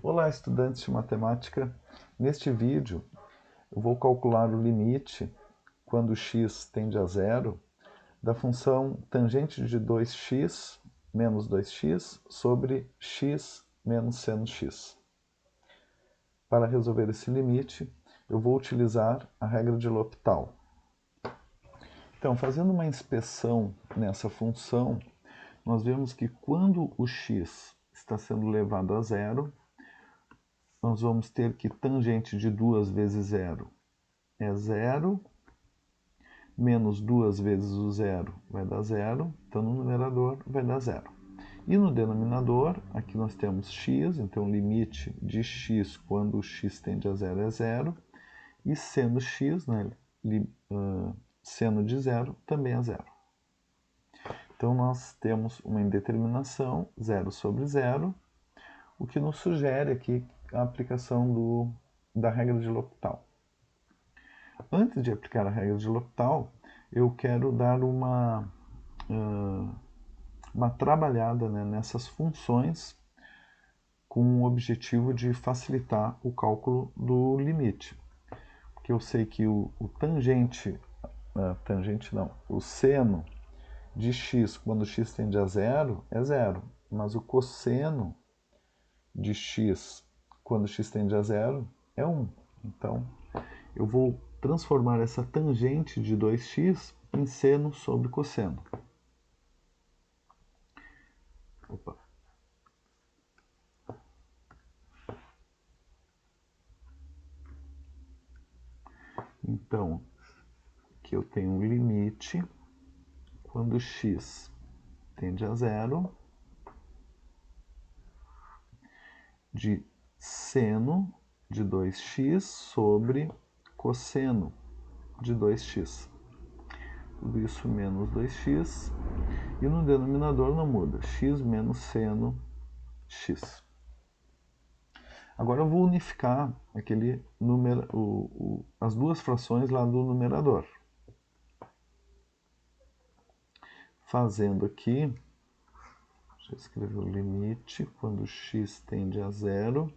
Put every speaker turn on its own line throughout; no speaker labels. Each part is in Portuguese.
Olá, estudantes de matemática. Neste vídeo, eu vou calcular o limite, quando x tende a zero, da função tangente de 2x menos 2x sobre x menos seno x. Para resolver esse limite, eu vou utilizar a regra de L'Hopital. Então, fazendo uma inspeção nessa função, nós vemos que quando o x está sendo levado a zero, nós vamos ter que tangente de 2 vezes 0 é 0, menos 2 vezes o 0 vai dar 0, então no numerador vai dar 0. E no denominador, aqui nós temos x, então o limite de x quando o x tende a 0 é 0, e sendo x, né, seno de 0, também é 0. Então nós temos uma indeterminação, 0 sobre 0, o que nos sugere aqui a aplicação da regra de L'Hopital. Antes de aplicar a regra de L'Hopital, eu quero dar uma trabalhada, né, nessas funções com o objetivo de facilitar o cálculo do limite. Porque eu sei que o seno de x quando x tende a zero é zero, mas o cosseno de x quando x tende a zero é 1. Então, eu vou transformar essa tangente de 2x em seno sobre cosseno. Opa. Então, aqui eu tenho um limite quando x tende a zero de seno de 2x sobre cosseno de 2x. Tudo isso menos 2x. E no denominador não muda, x menos seno x. Agora eu vou unificar aquele as duas frações lá do numerador. Fazendo aqui, deixa eu escrever o limite quando x tende a zero.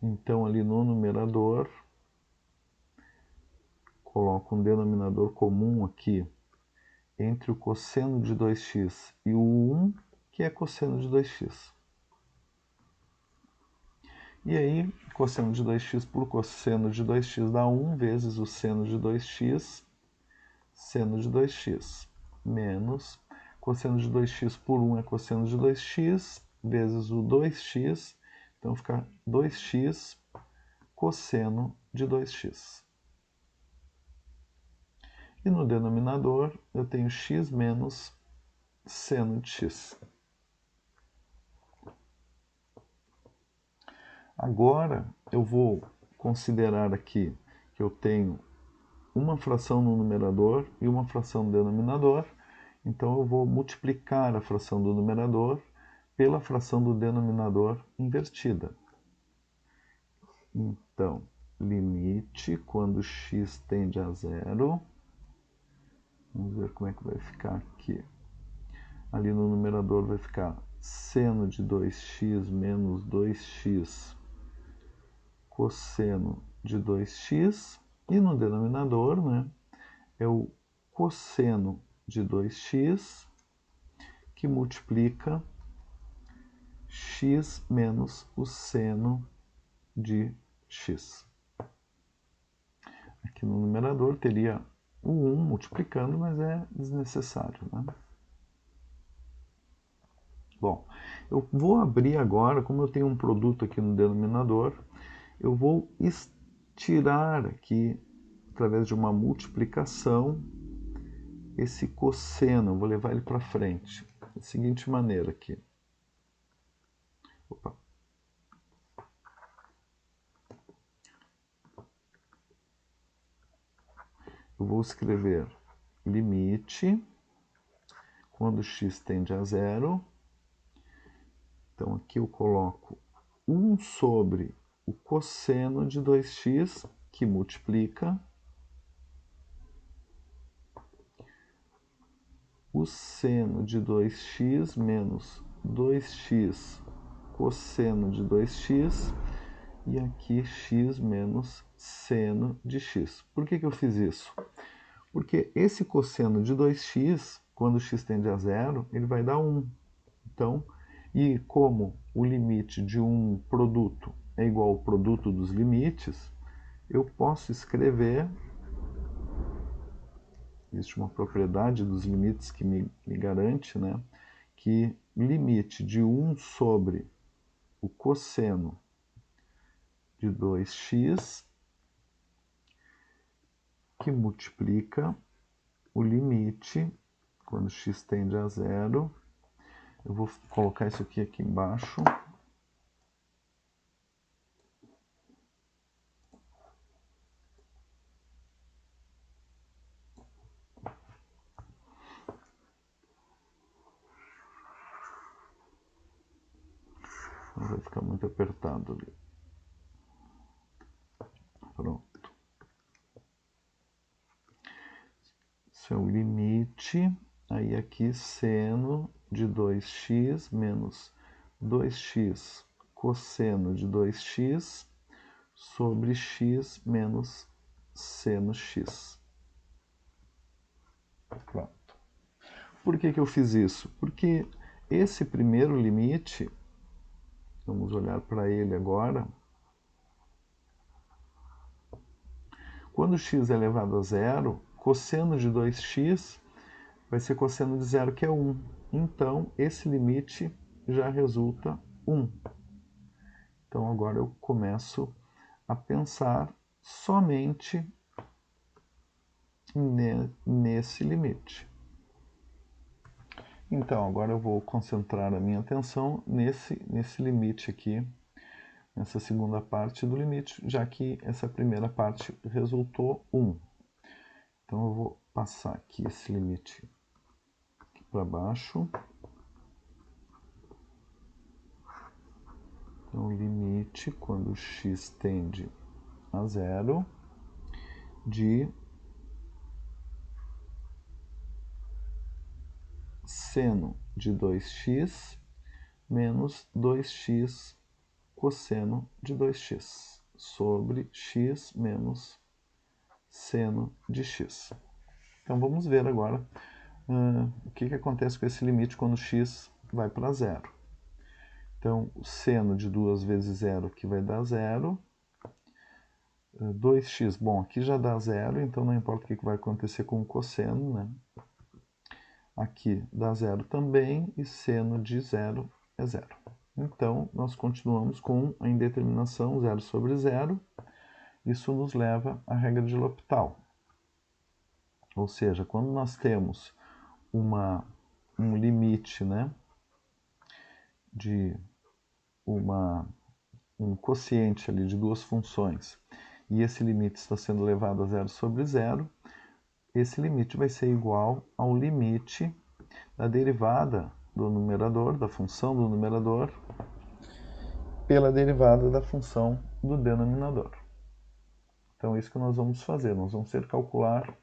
Então ali no numerador, coloco um denominador comum aqui entre o cosseno de 2x e o 1, que é cosseno de 2x. E aí, cosseno de 2x por cosseno de 2x dá 1 vezes o seno de 2x, seno de 2x, menos cosseno de 2x por 1 é cosseno de 2x, vezes o 2x, então fica 2x cosseno de 2x. E no denominador eu tenho x menos seno de x. Agora eu vou considerar aqui que eu tenho uma fração no numerador e uma fração no denominador. Então eu vou multiplicar a fração do numerador pela fração do denominador invertida. Então, limite quando x tende a zero. Vamos ver como é que vai ficar aqui. Ali no numerador vai ficar seno de 2x menos 2x cosseno de 2x. E no denominador, né, é o cosseno de 2x que multiplica x menos o seno de x. Aqui no numerador teria o 1 multiplicando, mas é desnecessário, né? Bom, eu vou abrir agora, como eu tenho um produto aqui no denominador, eu vou estirar aqui, através de uma multiplicação, esse cosseno, eu vou levar ele para frente, da seguinte maneira aqui. Opa. Eu vou escrever limite quando x tende a zero. Então aqui eu coloco 1 sobre o cosseno de 2x, que multiplica o seno de 2x menos 2x cosseno de 2x, e aqui x menos seno de x. Por que eu fiz isso? Porque esse cosseno de 2x, quando x tende a zero, ele vai dar 1. Então, e como o limite de um produto é igual ao produto dos limites, eu posso escrever, existe uma propriedade dos limites que me garante, né, que limite de 1 sobre o cosseno de 2x que multiplica o limite, quando x tende a zero, eu vou colocar isso aqui embaixo, vai ficar muito apertado ali. Pronto. Esse é o limite, aí aqui seno de 2x menos 2x cosseno de 2x sobre x menos seno x. Pronto. Por que eu fiz isso? Porque esse primeiro limite, vamos olhar para ele agora, quando x é elevado a zero, cosseno de 2x vai ser cosseno de zero, que é 1. Então, esse limite já resulta 1. Então, agora eu começo a pensar somente nesse limite. Então, agora eu vou concentrar a minha atenção nesse limite aqui, nessa segunda parte do limite, já que essa primeira parte resultou 1. Então, eu vou passar aqui esse limite para baixo. Então, limite, quando x tende a zero, de seno de 2x menos 2x cosseno de 2x sobre x menos seno de x. Então, vamos ver agora o que acontece com esse limite quando x vai para zero. Então, o seno de 2 vezes 0 aqui vai dar 0. 2x, bom, aqui já dá 0, então não importa o que vai acontecer com o cosseno, né? Aqui dá 0 também, e seno de 0 é 0. Então, nós continuamos com a indeterminação 0 sobre 0. Isso nos leva à regra de L'Hopital. Ou seja, quando nós temos um limite, né, de um quociente ali de duas funções, e esse limite está sendo levado a 0 sobre 0, esse limite vai ser igual ao limite da derivada do numerador, da função do numerador, pela derivada da função do denominador. Então é isso que nós vamos fazer, nós vamos ter que calcular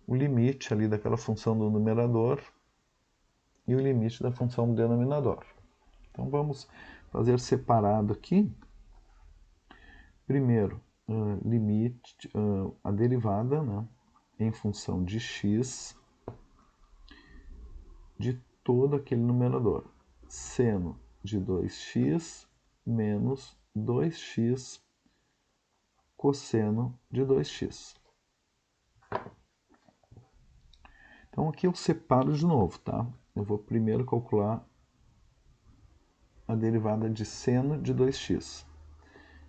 o limite ali daquela função do numerador e o limite da função do denominador. Então vamos fazer separado aqui. Primeiro, limite, a derivada, né, em função de x de todo aquele numerador. Seno de 2x menos 2x cosseno de 2x. Então aqui eu separo de novo, tá? Eu vou primeiro calcular a derivada de seno de 2x.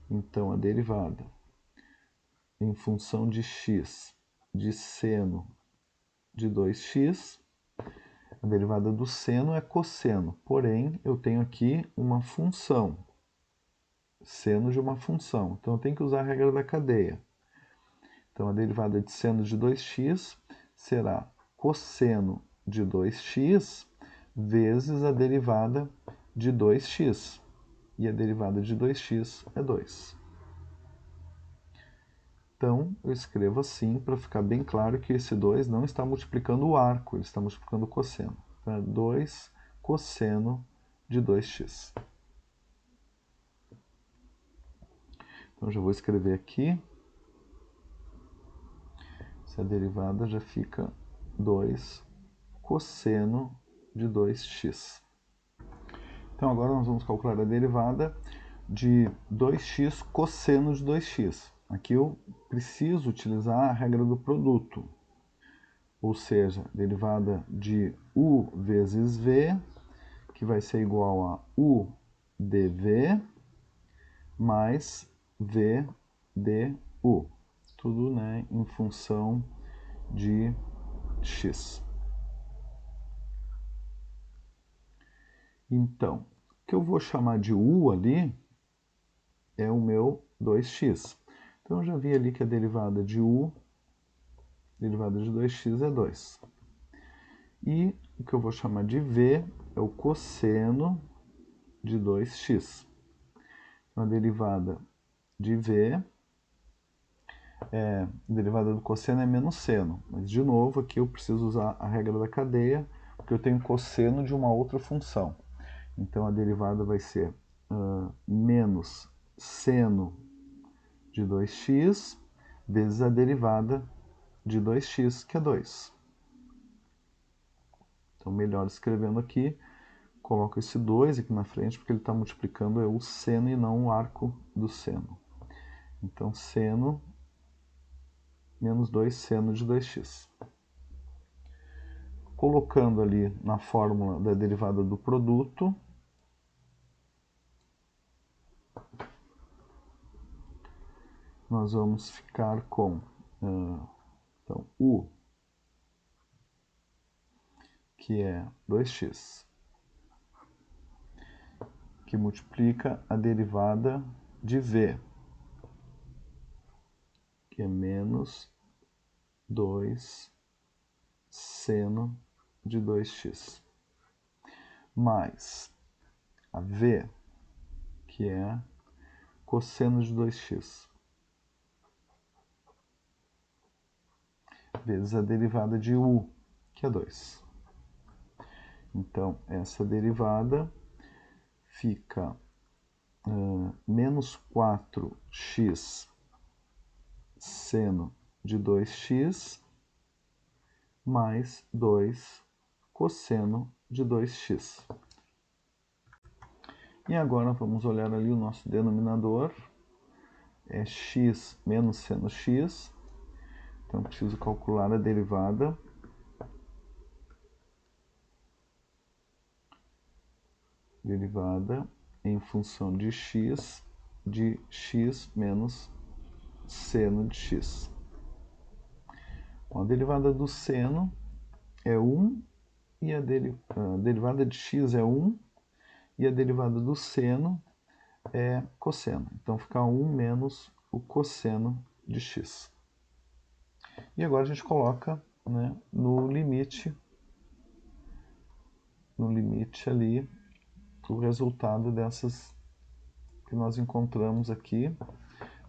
Então a derivada em função de x de seno de 2x, a derivada do seno é cosseno, porém eu tenho aqui uma função, seno de uma função, então eu tenho que usar a regra da cadeia. Então a derivada de seno de 2x será cosseno de 2x vezes a derivada de 2x, e a derivada de 2x é 2. Então, eu escrevo assim para ficar bem claro que esse 2 não está multiplicando o arco, ele está multiplicando o cosseno. Então, é 2 cosseno de 2x. Então, já vou escrever aqui. Essa derivada já fica 2 cosseno de 2x. Então, agora nós vamos calcular a derivada de 2x cosseno de 2x. Aqui eu preciso utilizar a regra do produto, ou seja, derivada de u vezes v, que vai ser igual a u dv mais v du. Tudo, né, em função de x. Então, o que eu vou chamar de u ali é o meu 2x. Então, eu já vi ali que a derivada de u, derivada de 2x é 2. E o que eu vou chamar de v é o cosseno de 2x. Então, a derivada de v, a derivada do cosseno é menos seno. Mas, de novo, aqui eu preciso usar a regra da cadeia, porque eu tenho cosseno de uma outra função. Então, a derivada vai ser menos seno de 2x vezes a derivada de 2x, que é 2. Então, melhor escrevendo aqui, coloco esse 2 aqui na frente, porque ele está multiplicando o seno e não o arco do seno. Então, seno menos 2 seno de 2x. Colocando ali na fórmula da derivada do produto, nós vamos ficar com então, u, que é 2x, que multiplica a derivada de v, que é menos 2 seno de 2x, mais a v, que é cosseno de 2x, vezes a derivada de u, que é 2. Então, essa derivada fica menos 4x seno de 2x mais 2 cosseno de 2x. E agora vamos olhar ali o nosso denominador, é x menos seno x. Então, preciso calcular a derivada em função de x menos seno de x. Bom, a derivada do seno é 1 e a derivada de x é 1 e a derivada do seno é cosseno. Então, fica 1 menos o cosseno de x. E agora a gente coloca, né, no limite ali o resultado dessas que nós encontramos aqui,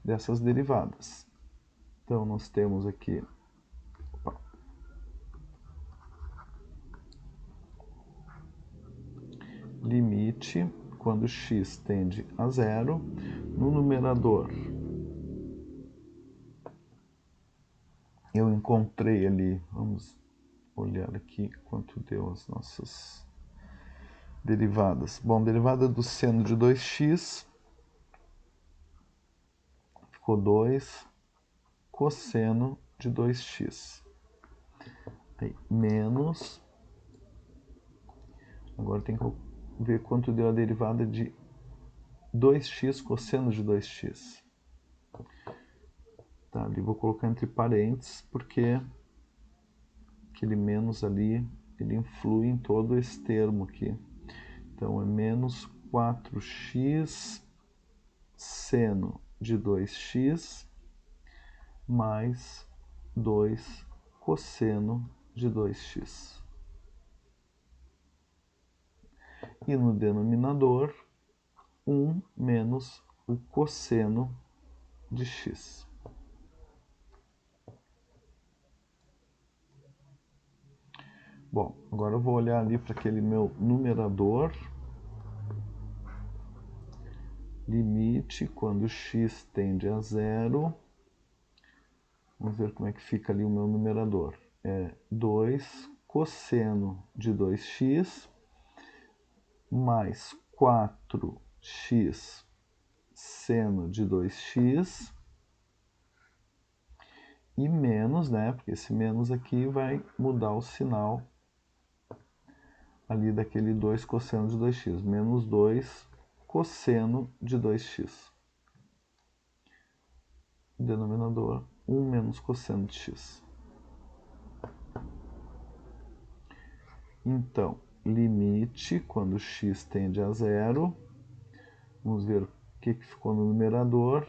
dessas derivadas. Então, nós temos aqui limite quando x tende a zero. No numerador, eu encontrei ali, vamos olhar aqui quanto deu as nossas derivadas. Bom, derivada do seno de 2x ficou 2 cosseno de 2x. Aí, menos, agora tem que ver quanto deu a derivada de 2x cosseno de 2x. Tá, ali vou colocar entre parênteses, porque aquele menos ali, ele influi em todo esse termo aqui. Então, é menos 4x seno de 2x mais 2 cosseno de 2x. E no denominador, 1 menos o cosseno de x. Bom, agora eu vou olhar ali para aquele meu numerador. limite quando x tende a zero. Vamos ver como é que fica ali o meu numerador. É 2 cosseno de 2x mais 4x seno de 2x e menos, né? Porque esse menos aqui vai mudar o sinal ali daquele 2 cosseno de 2x. Menos 2 cosseno de 2x. Denominador 1 menos cosseno de x. Então, limite quando x tende a zero. Vamos ver o que ficou no numerador.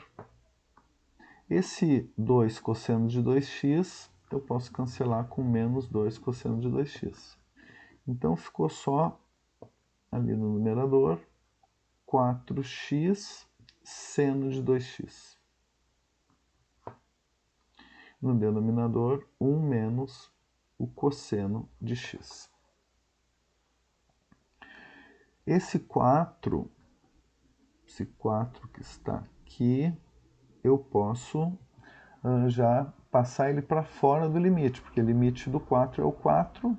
Esse 2 cosseno de 2x eu posso cancelar com menos 2 cosseno de 2x. Então ficou só ali no numerador 4x seno de 2x. No denominador 1 menos o cosseno de x. Esse 4 que está aqui, eu posso já passar ele para fora do limite, porque o limite do 4 é o 4,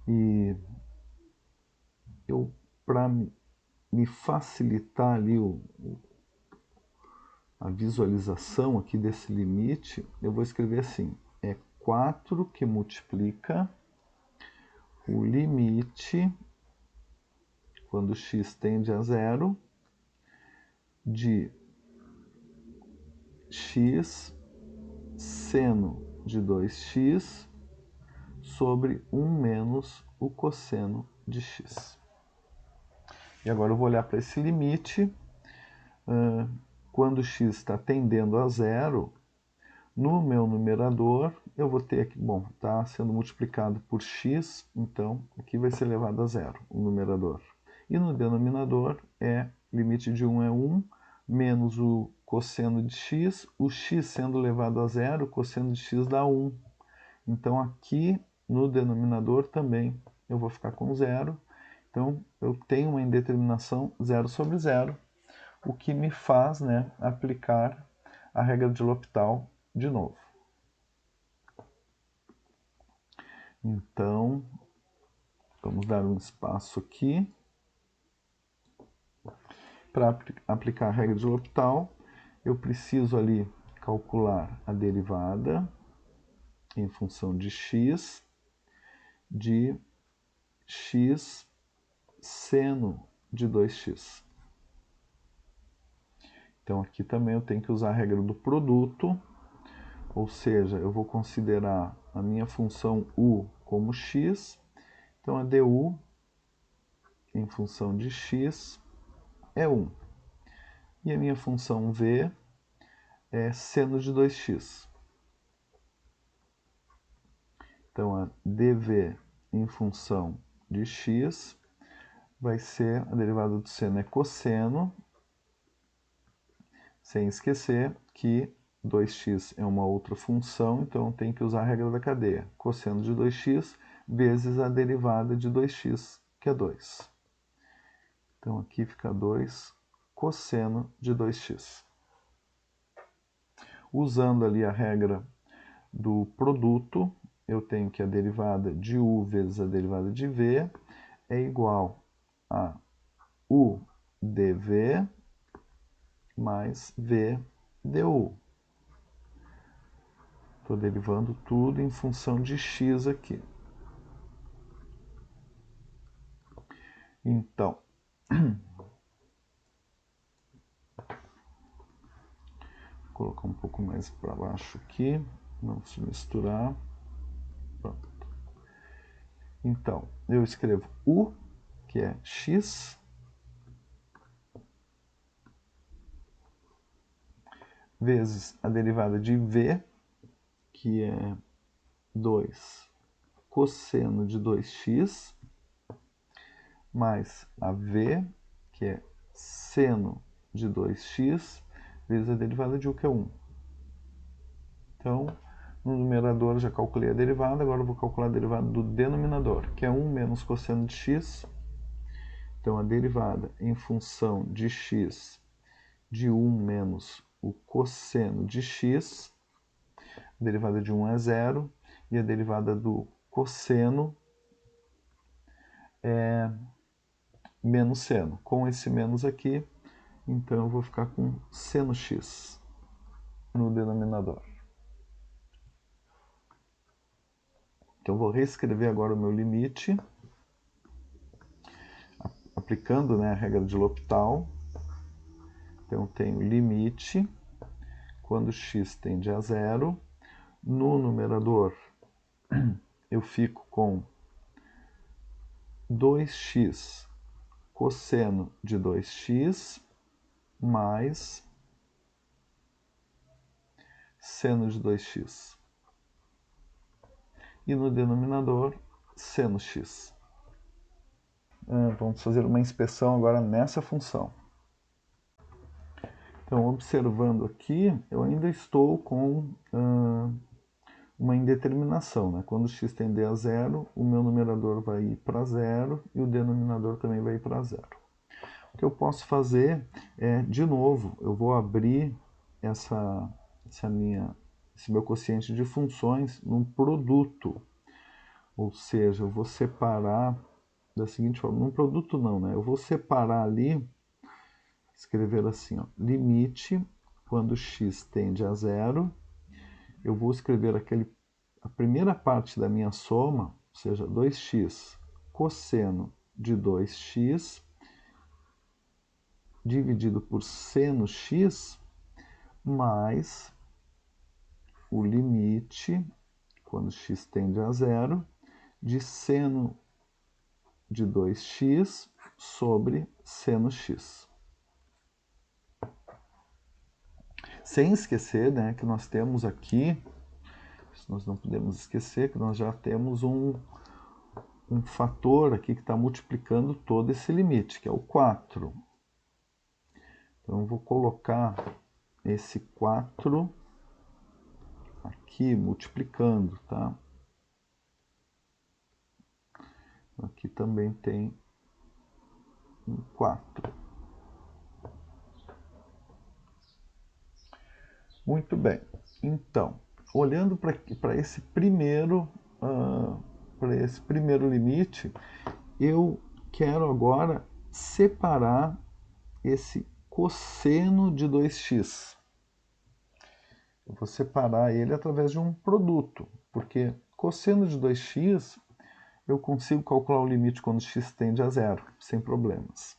e para me facilitar ali a visualização aqui desse limite, eu vou escrever assim, é 4 que multiplica o limite, quando x tende a zero, de x seno de 2x sobre 1 menos o cosseno de x. E agora eu vou olhar para esse limite. Quando x está tendendo a zero, no meu numerador eu vou ter aqui, bom, está sendo multiplicado por x, então aqui vai ser elevado a zero, o numerador. E no denominador limite de 1 é 1, menos o cosseno de x, o x sendo elevado a zero, o cosseno de x dá 1. Então aqui no denominador também eu vou ficar com zero. Então eu tenho uma indeterminação 0 sobre 0, o que me faz, né, aplicar a regra de L'Hopital de novo. Então, vamos dar um espaço aqui. Para aplicar a regra de L'Hopital, eu preciso ali calcular a derivada em função de x seno de 2x. Então aqui também eu tenho que usar a regra do produto, ou seja, eu vou considerar a minha função u como x, então a du em função de x é 1. E a minha função v é seno de 2x. Então a dv em função de x vai ser, a derivada do seno é cosseno, sem esquecer que 2x é uma outra função, então tem que usar a regra da cadeia. Cosseno de 2x vezes a derivada de 2x, que é 2. Então aqui fica 2 cosseno de 2x. Usando ali a regra do produto, eu tenho que a derivada de u vezes a derivada de v é igual a u dv mais v du. Estou derivando tudo em função de x aqui. Então, vou colocar um pouco mais para baixo aqui, não se misturar. Pronto. Então, eu escrevo u, que é x, vezes a derivada de v, que é 2 cosseno de 2x, mais a v, que é seno de 2x, vezes a derivada de u, que é 1. Então, no numerador eu já calculei a derivada, agora eu vou calcular a derivada do denominador, que é 1 menos cosseno de x. Então, a derivada em função de x de 1 menos o cosseno de x, a derivada de 1 é zero, e a derivada do cosseno é menos seno. Com esse menos aqui, então eu vou ficar com seno x no denominador. Então eu vou reescrever agora o meu limite, aplicando, né, a regra de L'Hopital. Então eu tenho limite, quando x tende a zero, no numerador eu fico com 2x cosseno de 2x mais seno de 2x. E no denominador, seno x. Vamos fazer uma inspeção agora nessa função. Então, observando aqui, eu ainda estou com uma indeterminação, né? Quando x tender a zero, o meu numerador vai ir para zero e o denominador também vai ir para zero. O que eu posso fazer é, de novo, eu vou abrir esse meu quociente de funções num produto. Ou seja, eu vou separar da seguinte forma, num produto não, né? Eu vou separar ali, escrever assim, ó, limite, quando x tende a zero, eu vou escrever a primeira parte da minha soma, ou seja, 2x cosseno de 2x, dividido por seno x, mais o limite, quando x tende a zero, de seno de 2x sobre seno x. Sem esquecer, né, que nós temos aqui, nós não podemos esquecer que nós já temos um fator aqui que está multiplicando todo esse limite, que é o 4. Então eu vou colocar esse 4 aqui multiplicando, tá? Aqui também tem um 4. Muito bem. Então, olhando para esse primeiro limite, eu quero agora separar esse cosseno de 2x. Eu vou separar ele através de um produto, porque cosseno de 2x eu consigo calcular o limite quando x tende a zero, sem problemas.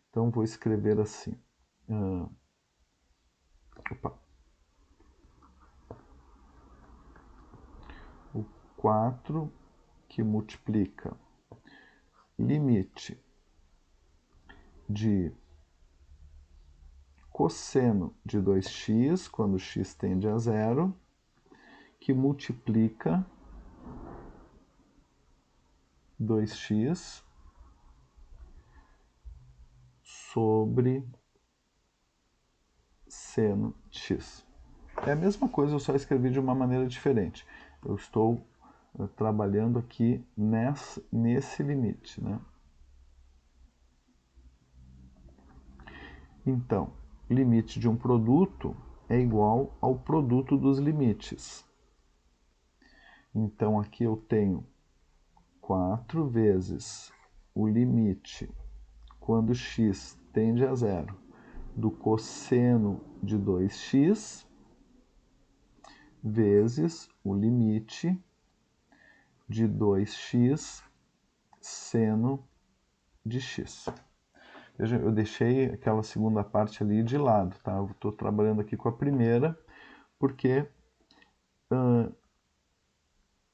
Então vou escrever assim. O 4 que multiplica limite de cosseno de 2x, quando x tende a zero, que multiplica 2x sobre seno x. É a mesma coisa, eu só escrevi de uma maneira diferente. Eu estou trabalhando aqui nesse limite, né? Então, limite de um produto é igual ao produto dos limites. Então, aqui eu tenho 4 vezes o limite, quando x tende a zero, do cosseno de 2x, vezes o limite de 2x seno de x. Veja, eu deixei aquela segunda parte ali de lado, tá? Eu estou trabalhando aqui com a primeira, porque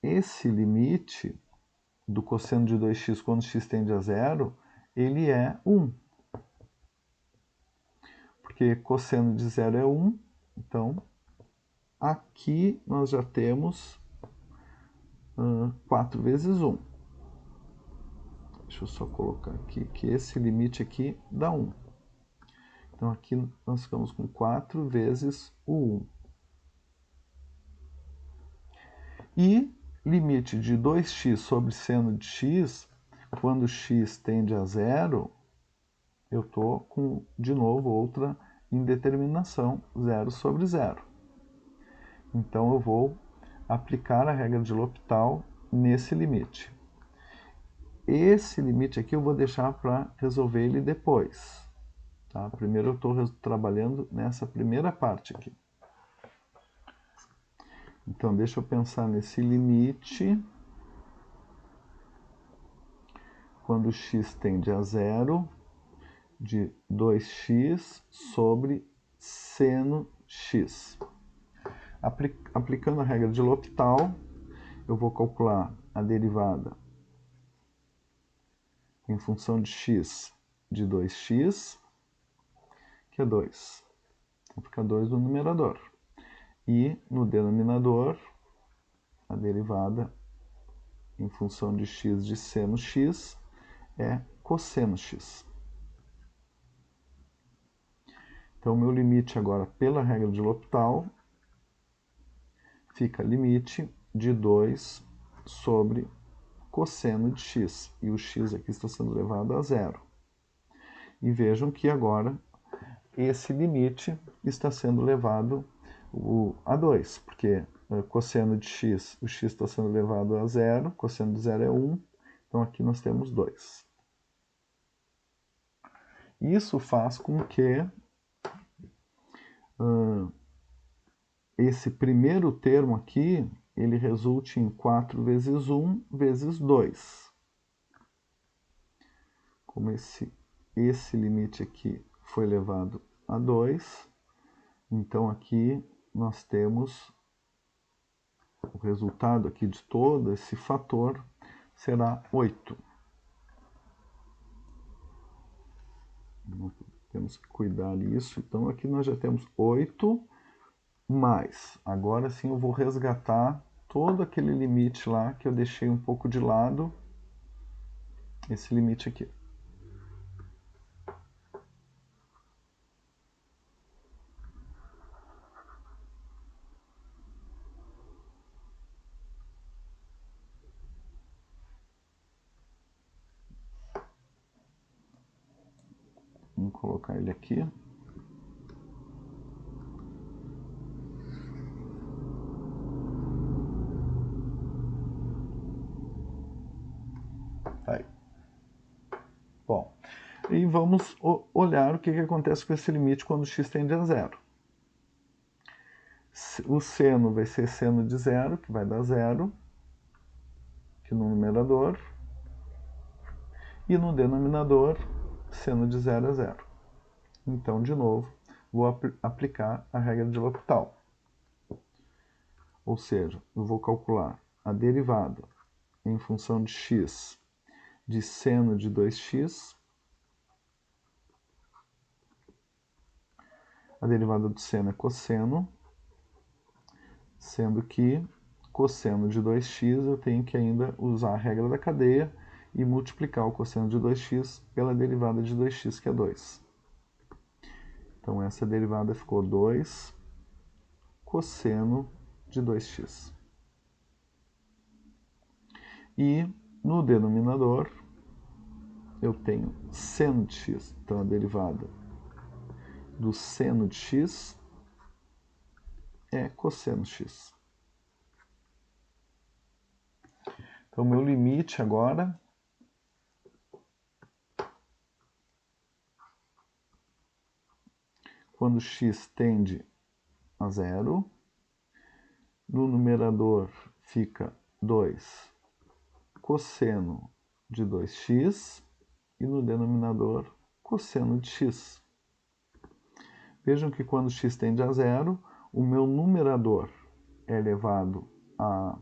esse limite do cosseno de 2x quando x tende a zero, ele é 1. Porque cosseno de zero é 1, então aqui nós já temos 4 vezes 1. Deixa eu só colocar aqui que esse limite aqui dá 1. Então aqui nós ficamos com 4 vezes o 1. E limite de 2x sobre seno de x, quando x tende a zero, eu estou com, de novo, outra indeterminação 0 sobre 0. Então eu vou aplicar a regra de L'Hopital nesse limite. Esse limite aqui eu vou deixar para resolver ele depois. Tá? Primeiro eu estou trabalhando nessa primeira parte aqui. Então deixa eu pensar nesse limite quando x tende a 0 de 2x sobre seno x. Aplicando a regra de L'Hopital, eu vou calcular a derivada em função de x de 2x, que é 2. Então fica 2 no numerador. E no denominador, a derivada em função de x de seno x é cosseno x. Então, o meu limite agora, pela regra de L'Hopital, fica limite de 2 sobre cosseno de x. E o x aqui está sendo levado a 0. E vejam que agora esse limite está sendo levado a 2, porque cosseno de x, o x está sendo levado a 0, cosseno de 0 é 1, então aqui nós temos 2. Isso faz com que esse primeiro termo aqui, ele resulte em 4 vezes 1 vezes 2. Como esse limite aqui foi levado a 2, então aqui nós temos o resultado aqui de todo esse fator será 8. Temos que cuidar disso. Então aqui nós já temos 8 mais. Agora sim eu vou resgatar todo aquele limite lá que eu deixei um pouco de lado. Esse limite aqui. Vamos colocar ele aqui. Aí. Bom, e vamos olhar o que acontece com esse limite quando x tende a 0. O seno vai ser seno de 0, que vai dar 0, aqui no numerador, e no denominador, seno de 0 é 0. Então, de novo, vou aplicar a regra de L'Hopital. Ou seja, eu vou calcular a derivada em função de x de seno de 2x. A derivada do seno é cosseno, sendo que cosseno de 2x eu tenho que ainda usar a regra da cadeia e multiplicar o cosseno de 2x pela derivada de 2x, que é 2. Então, essa derivada ficou 2 cosseno de 2x. E no denominador, eu tenho seno de x. Então, a derivada do seno de x é cosseno x. Então, meu limite agora quando x tende a 0, no numerador fica 2 cosseno de 2x e no denominador cosseno de x. Vejam que quando x tende a 0, o meu numerador é elevado a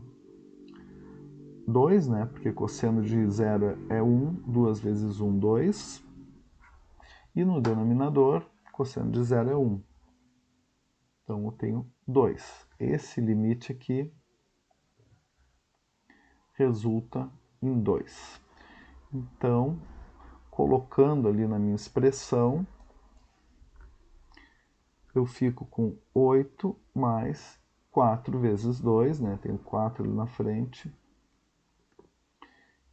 2, né? Porque cosseno de 0 é 1, 2 vezes 1, 2. E no denominador, cosseno de 0 é 1. Então, eu tenho 2. Esse limite aqui resulta em 2. Então, colocando ali na minha expressão, eu fico com 8 mais 4 vezes 2, né? Tenho 4 ali na frente,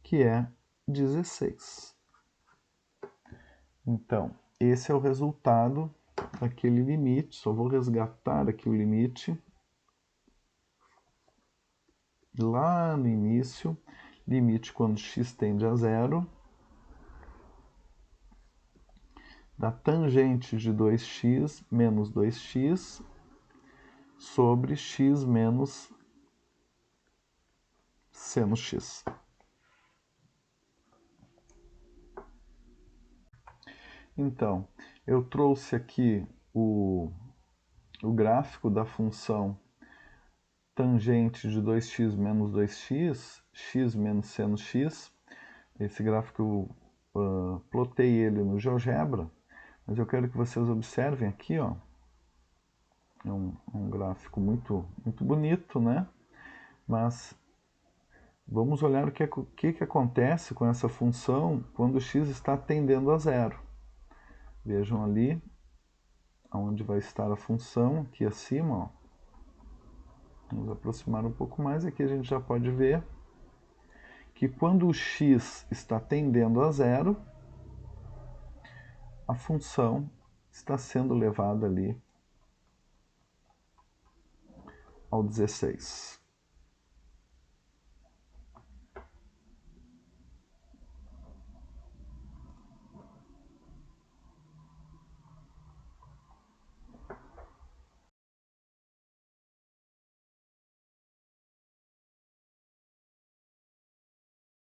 que é 16. Então, esse é o resultado daquele limite, só vou resgatar aqui o limite, lá no início, limite quando x tende a zero, da tangente de 2x menos 2x sobre x menos seno x. Então, eu trouxe aqui o gráfico da função tangente de 2x menos 2x, x menos seno x. Esse gráfico eu plotei ele no GeoGebra, mas eu quero que vocês observem aqui, ó, é um gráfico muito bonito, né? Mas vamos olhar o que acontece com essa função quando x está tendendo a zero. Vejam ali onde vai estar a função, aqui acima, ó. Vamos aproximar um pouco mais, aqui a gente já pode ver que quando o x está tendendo a zero, a função está sendo levada ali ao 16.